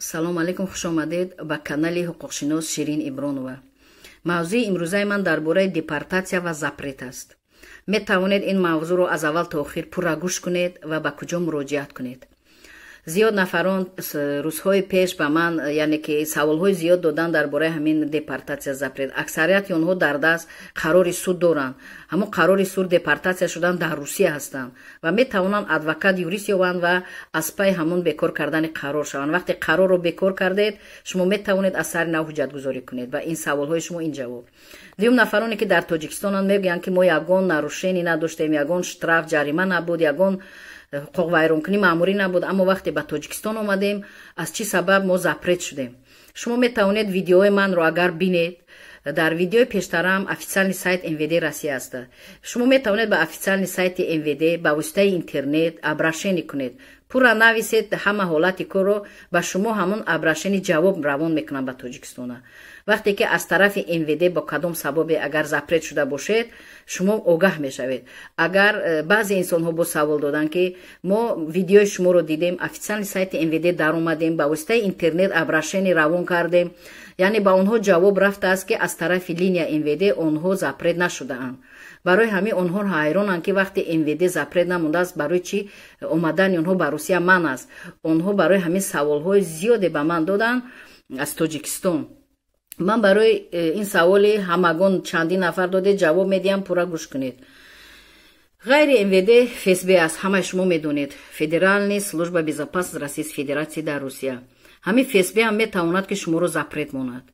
салом алейкум, хуш омадед ба канали ҳуқуқшинос Ширин Ибронова. мавзӯи имрӯзаи ман дар бораи депортатсия ва запрет аст. метавонед ин мавзӯъро аз аввал то охир пурра гӯш кунед ва ба куҷо муроҷиат кунед. зиёд нафарон рӯзҳои пеш ба ман яъне ки саволҳои зиёд додан дар бораи ҳамин депортатсия запрет. аксарияти онҳо дар даст қарори суд доранд. ҳамон қарори суд депортатсия шудан дар Русия ҳастанд ва метавонанд адвокат юрист ёбанд ва аз пай ҳамон бекор кардани қарор шаванд. вақте қарорро бекор кардед, шумо метавонед аз сари нав ҳуҷҷатгузорӣ кунед ва ин саволҳои шумо ин ҷавоб. дуюм нафароне ки дар Тоҷикистонанд мегӯянд ки мо ягон нарушенӣ надоштем, ягон штраф ҷарима набуд, ягон ҳуқуқ вайронкунӣ маъмурӣ набуд, аммо вақте ба Тоҷикистон омадем, аз чӣ сабаб мо запрет шудем. шумо метавонед видеои манро агар бинед, дар видеои пештарам официальни сайт МВД Россия аст. шумо метавонед ба официальни сайти МВД ба воситаи интернет обрашение кунед. пурра нависед ҳама ҳолати корро, ба шумо ҳамон обрашение ҷавоб равон мекунанд ба Тоҷикистон. вақте ки аз тарафи МВД бо кадом сабабе агар запрет шуда бошед, шумо огаҳ мешавед. агар баъзе инсонҳо бо савол доданд ки мо видеои шуморо дидем, официальни сайти МВД даромадем, ба воситаи интернет обрашение равон кардем, яъне ба онҳо ҷавоб рафтааст ки аз тарафи линия МВД онҳо запрет нашудаанд. барои ҳамин онҳо ҳайронанд ки вақте МВД запрет намондааст, барои чӣ омадани онҳо ба Русия ман аст. онҳо барои ҳамин саволҳои зиёде ба ман доданд аз Тоҷикистон. ман барои ин саволи ҳамагон чандин нафар доде ҷавоб медиҳам, пурра гӯш кунед. ғайри МВД ФСБ аст, ҳамаи шумо медонед, Федеральная служба безопасности Российской Федерации дар Русия. ҳамин ФСБ ҳам метавонад ки шуморо запрет монад.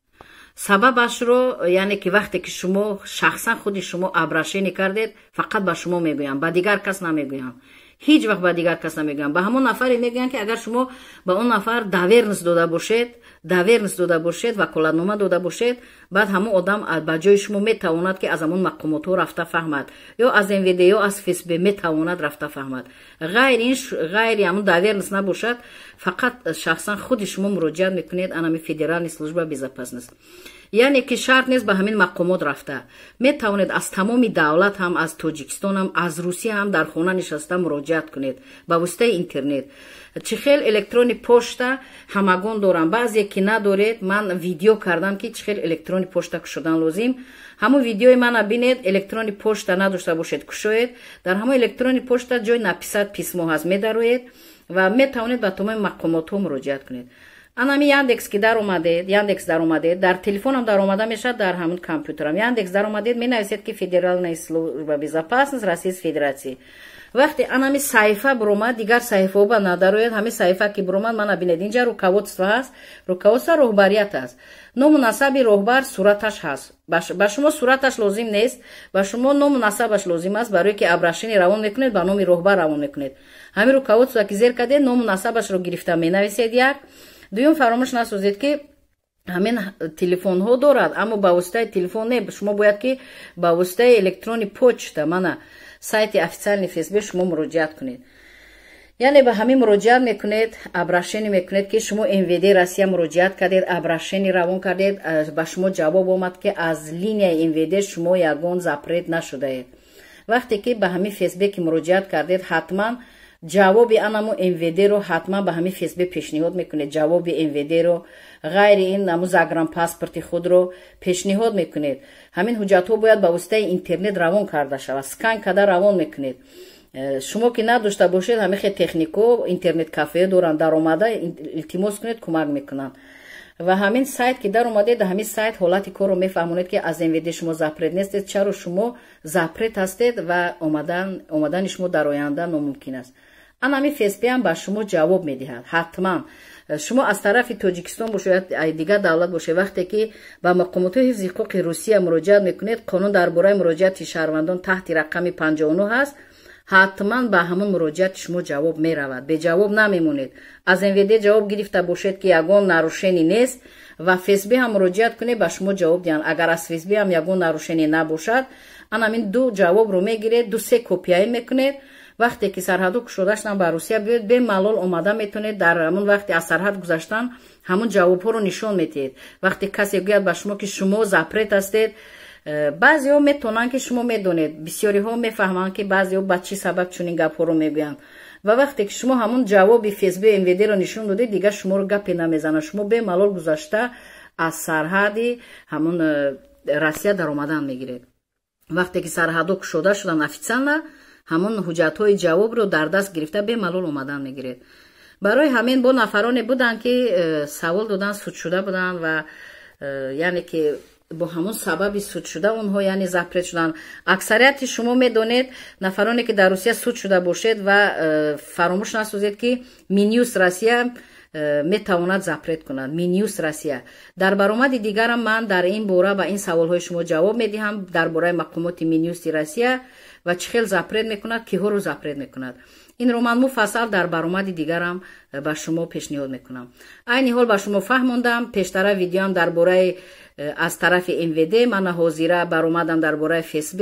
сабабашро яъне ки вақте ки шумо шахсан худи шумо обрашение кардед, фақат ба шумо мегӯям, ба дигар кас намегӯям. ҳеҷ вақт ба дигар кас намегӯям. ба ҳамон нафаре мегӯям ки агар шумо ба он нафар давернис дода бошед, ваколатнома дода бошед, баъд ҳамон одам ба ҷои шумо метавонад ки аз ҳамон мақомотҳо рафта фаҳмад, ё аз МВД ё аз ФСБ метавонад рафта фаҳмад. ғайри ҳамон давернис набошад, фақат шахсан худи шумо муроҷиат мекунед анами Федеральная служба безопасности. яъне ки шарт нест ба ҳамин мақомот рафта. метавонед аз тамоми давлат ҳам, аз Тоҷикистон ҳам, аз Русия ҳам дар хона нишаста муроҷиат кунед ба воситаи интернет. чӣ хел электрони почта ҳамагон доранд, баъзе ки надоред. ман видео кардам ки чӣ хел электрони почта кушодан лозим. ҳамон видеои мана бинед, электрони почта надошта бошед кушоед, дар ҳамон электрони почта ҷой написад писмо ҳаст, медароед ва метавонед ба тамоми мақомотҳо муроҷиат кунед. анами Яндекс ки Яндекс даромадед, дар телефонам даромада мешад, дар ҳамон компютерам Яндекс даромадед, менависед ки Федеральная служба безопасности Российской Федерации. вақте анами саҳифа буромад, дигар саҳифаҳо ба надарояд, ҳамин саҳифа ки буромад мана бинед, инҷа руководство ҳаст, руководство роҳбарият аст. ному насаби роҳбар сураташ ҳаст. ба шумо сураташ лозим нест, ба шумо ному насабаш лозим аст, барое ки обрашение равон мекунед, ба номи роҳбар равон мекунед. ҳамин руководство ки зер кардед, ному насабашро гирифта менависед. як дуюм, фаромӯш насозед ки ҳамин телефонҳо дорад, аммо ба воситаи телефон не, шумо бояд ки ба воситаи электрони почта мана сайти официальни ФСБ шумо муроҷиат кунед. яъне ба ҳамин муроҷиат мекунед, обрашение мекунед ки шумо МВД Россия муроҷиат кардед, обрашение равон кардед, ба шумо ҷавоб омад ки аз линияи МВД шумо ягон запрет нашудаед. вақте ки ба ҳамин ФСБ ки муроҷиат кардед, ҳатман ҷавоби анамо МВД-ро ҳатман ба ҳамин ФСБ пешниҳод мекунед. ҷавоби МВД-ро, ғайри ин намо загранпаспорти худро пешниҳод мекунед. ҳамин ҳуҷҷатҳо бояд ба воситаи интернет равон карда шавад, скан карда равон мекунед. шумо ки надошта бошед, ҳамин хел технико интернет кафе доранд, даромада илтимос кунед, кӯмак мекунанд. ва ҳамин сайт ки даромадед, ҳамин сайт ҳолати корро мефаҳмонед ки аз МВД шумо запрет нестед, чаро шумо запрет ҳастед ва омадани шумо дар оянда номумкин аст. анами ФСБ ҳам ба шумо ҷавоб медиҳад. ҳатман шумо аз тарафи Тоҷикистон бошед, дигар давлат бошед, вақте ки ба мақомотҳои ҳифзи ҳуқуқи Русия муроҷиат мекунед, қонун дар бораи муроҷиати шаҳрвандон таҳти рақами 59 ҳаст. ҳатман ба ҳамон муроҷиати шумо ҷавоб меравад, беҷавоб намемонед. аз МВД ҷавоб гирифта бошед ки ягон нарушение нест ва ФСБ ҳам муроҷиат кунед, ба шумо ҷавоб диҳанд. агар аз ФСБ ҳам ягон нарушение набошад, анамин ду ҷавобро мегиред, 2-3 копияӣ мекунед. вақте ки сарҳаду кушода шудан ба Русия биёед, бемалол омада метавонед, дар ҳамон вақти аз сарҳад гузаштан ҳамон ҷавобҳоро нишон медиҳед. вақте касе гӯяд ба шумо ки шумо запрет ҳастед, баъзеҳо метавонанд ки шумо медонед, бисёриҳо мефаҳманд ки баъзеҳо ба чӣ сабаб чунин гапҳоро мегӯянд. ва вақте ки шумо ҳамун ҷавоби фсб мвдро нишон додед, дигар шуморо гапе намезанад. шумо бемалол гузашта аз сарҳади ҳамун Россия дар омадан мегиред. вақте ки сарҳадҳо кушода шуданд официална, ҳамун ҳуҷҷатҳои ҷавобро дар даст гирифта бемалол омадан мегиред. барои ҳамин бо нафароне буданд ки савол доданд, судшуда буданд ва яъне ки бо ҳамун сабаби судшуда онҳо яъне запрет шуданд. аксарияти шумо медонед нафароне ки дар Русия суд шуда бошед ва фаромӯш насозед ки Минюст Россия метавонад запрет кунад. Минюст Россия. дар баромади дигарам ман дар ин бора ба ин саволҳои шумо ҷавоб медиҳам дар бораи мақомоти Минюсти Россия ва чӣ хел запрет мекунад, киҳоро запрет мекунад. инро ман муфассал дар баромади дигарам ба шумо пешниҳод мекунам. айни ҳол ба шумо фаҳмондам. пештара видеоам дар бораи аз тарафи МВД, ман ҳозира баромадам дар бораи ФСБ.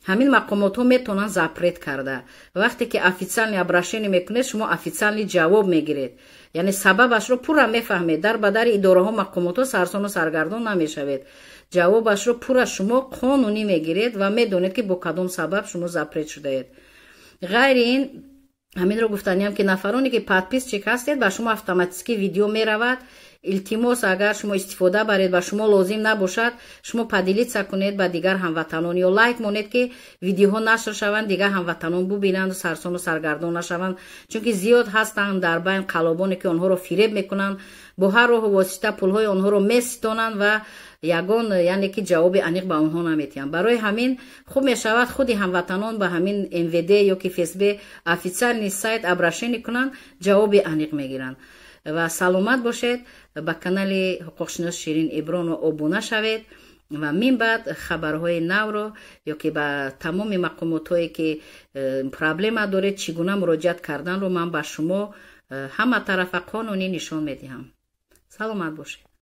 ҳамин мақомотҳо метавонанд запрет карда. вақте ки официални обрашение мекунед, шумо официални ҷавоб мегиред, яъне сабабашро пурра мефаҳмед. дар ба дари идораҳо мақомотҳо сарсону саргардон намешавед. ҷавобашро пурра шумо қонунӣ мегиред ва медонед ки бо кадом сабаб шумо запрет шудаед. ғайри ин ҳаминро гуфтаниям ки нафароне ки подписчик ҳастед, ба шумо автоматики видео меравад. илтимос агар шумо истифода баред, ба шумо лозим набошад, шумо падилитса кунед ба дигар ҳамватанон ё лайк монед ки видеоҳо нашр шаванд, дигар ҳамватанон бубинанд, сарсону саргардон нашаванд. чунки зиёд ҳастанд дар байн қалобоне ки онҳоро фиреб мекунанд, бо ҳар роҳу восита пулҳои онҳоро меситонанд ва ягон яъне ки ҷавоби аниқ ба онҳо наметиҳанд. барои ҳамин хуб мешавад худи ҳамватанон ба ҳамин МВД ё ки ФСБ официални сайт обрашение кунанд, ҷавоби аниқ мегиранд. ва саломат бошед. ба канали ҳуқуқшинос Ширин Ибронова обуна шавед ва мин баъд хабарҳои навро ё ки ба тамоми мақомотҳое ки проблема доред чӣ гуна муроҷиат карданро ман ба шумо ҳама тарафа қонунӣ нишон медиҳам. саломат бошед.